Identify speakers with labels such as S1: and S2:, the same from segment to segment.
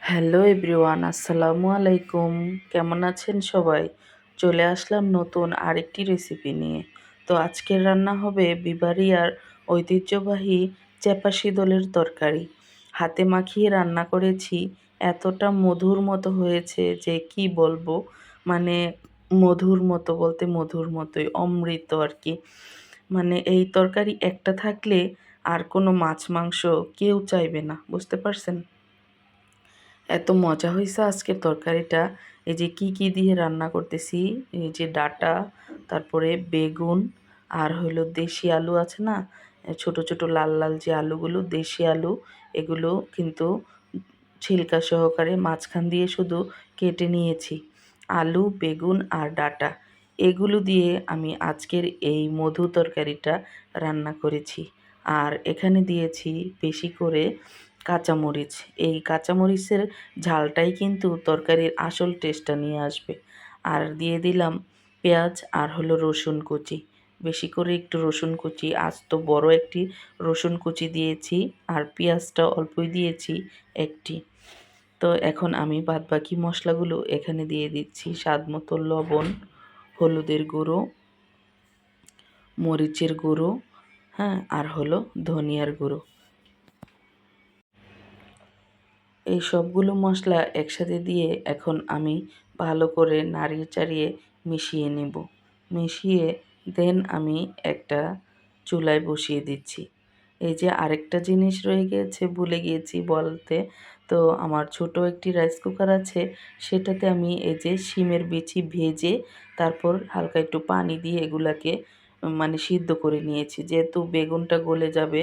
S1: Hello everyone, আসসালামু আলাইকুম। কেমন আছেন সবাই? চলে আসলাম নতুন আরেকটি রেসিপি নিয়ে। তো আজকের রান্না হবে বিবাড়িয়ার ঐতিহ্যবাহী চ্যাপা শীদলের তরকারি। হাতে মাখিয়ে রান্না করেছি, এতটা মধুর মতো হয়েছে যে কি বলবো। মানে মধুর মতো বলতে মধুর মতোই, অমৃত আর কি। মানে এই তরকারি একটা থাকলে আর কোনো মাছ মাংস কেউ চাইবে না, বুঝতে পারছেন? এত মজা হইছে আজকের তরকারিটা। এই যে কি দিয়ে রান্না করতেছি, এই যে ডাঁটা, তারপরে বেগুন, আর হইলো দেশি আলু আছে না, ছোট ছোট লাল লাল যে আলুগুলো, দেশি আলু, এগুলো কিন্তু ছিলকা সহকারে মাঝখান দিয়ে শুধু কেটে নিয়েছি। আলু, বেগুন আর ডাঁটা, এগুলো দিয়ে আমি আজকের এই মধু তরকারিটা রান্না করেছি। আর এখানে দিয়েছি বেশি করে কাঁচামরিচ। এই কাঁচামরিচের ঝালটাই কিন্তু তরকারির আসল টেস্টটা নিয়ে আসবে। আর দিয়ে দিলাম পেঁয়াজ আর হলো রসুন কুচি। বেশি করে একটু রসুন কুচি, আস্ত বড় একটি রসুন কুচি দিয়েছি, আর পেঁয়াজটা অল্পই দিয়েছি একটি। তো এখন আমি বাদবাকি মশলাগুলো এখানে দিয়ে দিচ্ছি। স্বাদমতো লবণ, হলুদের গুঁড়ো, মরিচের গুঁড়ো, হ্যাঁ, আর হলো ধনিয়ার গুঁড়ো। এই সবগুলো মশলা একসাথে দিয়ে এখন আমি ভালো করে নাড়িয়ে চাড়িয়ে মিশিয়ে নেব। মিশিয়ে দেন আমি একটা চুলায় বসিয়ে দিচ্ছি। এই যে আরেকটা জিনিস রয়ে গিয়েছে, ভুলে গিয়েছি বলতে। তো আমার ছোট একটি রাইস কুকার আছে, সেটাতে আমি এই যে শিমের বিচি ভেজে তারপর হালকা একটু পানি দিয়ে এগুলাকে মানে সিদ্ধ করে নিয়েছি। যেহেতু বেগুনটা গলে যাবে,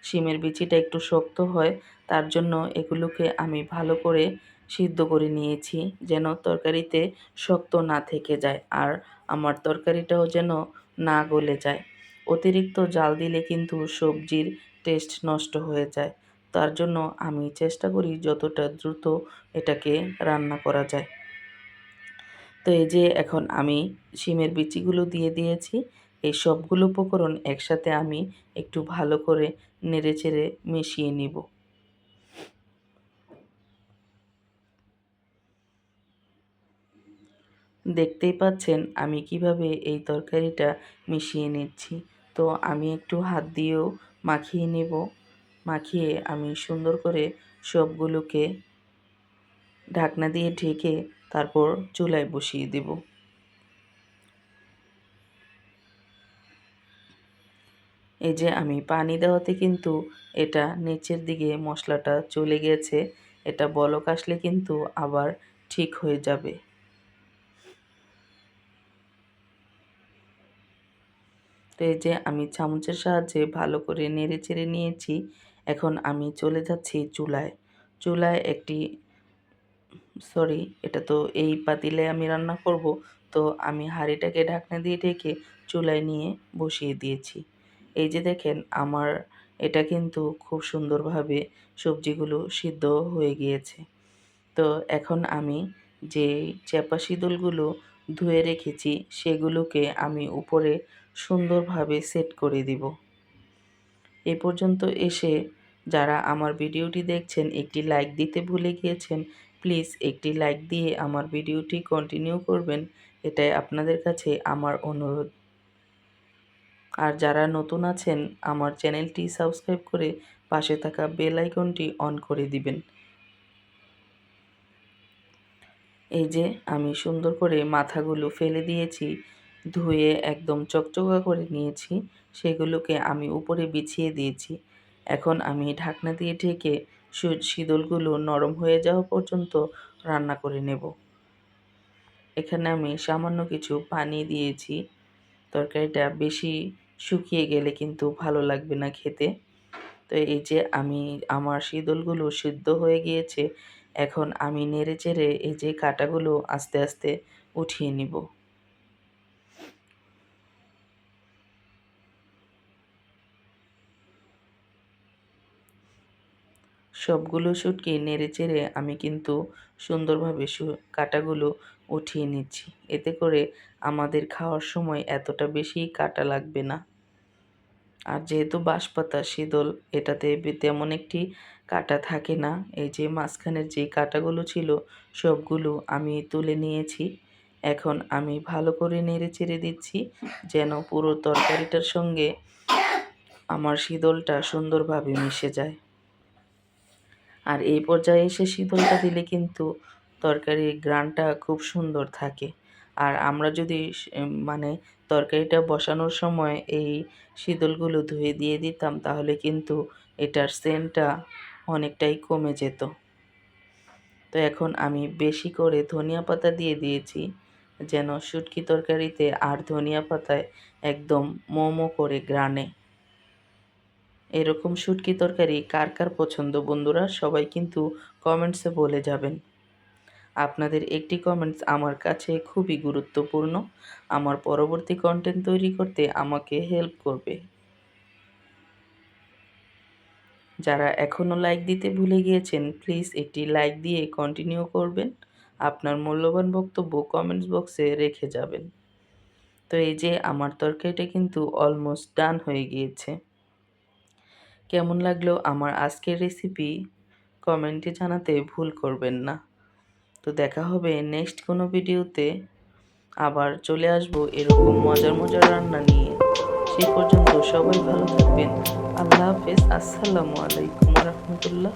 S1: শিমের বিচিটা একটু শক্ত হয়, তার জন্য এগুলোকে আমি ভালো করে সিদ্ধ করে নিয়েছি, যেন তরকারিতে শক্ত না থেকে যায়, আর আমার তরকারিটাও যেন না গলে যায়। অতিরিক্ত জাল দিলে কিন্তু সবজির টেস্ট নষ্ট হয়ে যায়। তার জন্য আমি চেষ্টা করি যতটা দ্রুত এটাকে রান্না করা যায়। তো এই যে এখন আমি শিমের বিচিগুলো দিয়ে দিয়েছি। এই সবগুলো উপকরণ একসাথে আমি একটু ভালো করে নেড়েচেড়ে মিশিয়ে নিব। দেখতেই পাচ্ছেন আমি কিভাবে এই তরকারিটা মিশিয়ে নিচ্ছি। তো আমি একটু হাত দিয়েও মাখিয়ে নেব। মাখিয়ে আমি সুন্দর করে সবগুলোকে ঢাকনা দিয়ে ঢেকে তারপর চুলায় বসিয়ে দেব। এই যে আমি পানি দেওয়াতে কিন্তু এটা নিচের দিকে মশলাটা চলে গেছে। এটা বলক আসলে কিন্তু আবার ঠিক হয়ে যাবে। তো এই যে আমি চামচের সাহায্যে ভালো করে নেড়েচেড়ে নিয়েছি। এখন আমি চলে যাচ্ছি চুলায়। চুলায় একটি, সরি, এটা তো এই পাতিলে আমি রান্না করব। তো আমি হাঁড়িটাকে ঢাকনা দিয়ে ঢেকে চুলায় নিয়ে বসিয়ে দিয়েছি। এই যে দেখেন আমার এটা কিন্তু খুব সুন্দরভাবে সবজিগুলো সিদ্ধ হয়ে গিয়েছে। তো এখন আমি যে চ্যাপা শিদুলগুলো ধুয়ে রেখেছি সেগুলোকে আমি উপরে সুন্দরভাবে সেট করে দিব। এ পর্যন্ত এসে যারা আমার ভিডিওটি দেখছেন একটি লাইক দিতে ভুলে গিয়েছেন, প্লিজ একটি লাইক দিয়ে আমার ভিডিওটি কন্টিনিউ করবেন। এটাই আপনাদের কাছে আমার অনুরোধ। আর যারা নতুন আছেন আমার চ্যানেলটি সাবস্ক্রাইব করে পাশে থাকা বেল আইকনটি অন করে দিবেন। এই যে আমি সুন্দর করে মাথাগুলো ফেলে দিয়েছি, ধুয়ে একদম চকচকা করে নিয়েছি। সেগুলোকে আমি উপরে বিছিয়ে দিয়েছি। এখন আমি ঢাকনা দিয়ে ঢেকে শীতলগুলো নরম হয়ে যাওয়া পর্যন্ত রান্না করে নেব। এখানে আমি সামান্য কিছু পানি দিয়েছি। তরকারিটা বেশি শুকিয়ে গেলে কিন্তু ভালো লাগবে না খেতে। তো এই যে আমার শীতলগুলো সিদ্ধ হয়ে গিয়েছে। এখন আমি নেড়েচেড়ে এই যে কাঁটাগুলো আস্তে আস্তে উঠিয়ে নিব। সবগুলো শুটকি নেড়েচেড়ে আমি কিন্তু সুন্দরভাবে কাঁটাগুলো উঠিয়ে নিচ্ছি। এতে করে আমাদের খাওয়ার সময় এতটা বেশি কাঁটা লাগবে না। আর যেহেতু বাঁশপাতা শীতল, এটাতে তেমন একটি কাটা থাকে না। এই যে মাঝখানের যে কাটাগুলো ছিল সবগুলো আমি তুলে নিয়েছি। এখন আমি ভালো করে নেড়েচেড়ে দিচ্ছি যেন পুরো তরকারিটার সঙ্গে আমার শীতলটা সুন্দরভাবে মিশে যায়। আর এই পর্যায়ে এসে শীতলটা দিলে কিন্তু তরকারির ঘ্রাণটা খুব সুন্দর থাকে। আর আমরা যদি মানে তরকারিটা বসানোর সময় এই শীতলগুলো ধুয়ে দিয়ে দিতাম তাহলে কিন্তু এটার সেন্টটা অনেকটাই কমে যেত। তো এখন আমি বেশি করে ধনিয়া পাতা দিয়ে দিয়েছি যেন শুটকি তরকারিতে আর ধনিয়া পাতায় একদম মোমো করে ঘ্রাণে। এরকম শুটকি তরকারি কার কার পছন্দ বন্ধুরা, সবাই কিন্তু কমেন্টসে বলে যাবেন। আপনাদের একটি কমেন্টস আমার কাছে খুবই গুরুত্বপূর্ণ, আমার পরবর্তী কন্টেন্ট তৈরি করতে আমাকে হেল্প করবে। যারা এখনও লাইক দিতে ভুলে গিয়েছেন প্লিজ একটি লাইক দিয়ে কন্টিনিউ করবেন, আপনার মূল্যবান বক্তব্য কমেন্টস বক্সে রেখে যাবেন। তো এই যে আমার তরকারিটা কিন্তু অলমোস্ট ডান হয়ে গিয়েছে। কেমন লাগলো আমার আজকের রেসিপি কমেন্টে জানাতে ভুল করবেন না। তো দেখা হবে নেক্সট কোনো ভিডিওতে, আবার চলে আসবো এরকম মজার মজার রান্না নিয়ে। সেই পর্যন্ত সবাই ভালো থাকবেন। আল্লাহ হাফেজ। আসসালামু আলাইকুম ওয়া রাহমাতুল্লাহ।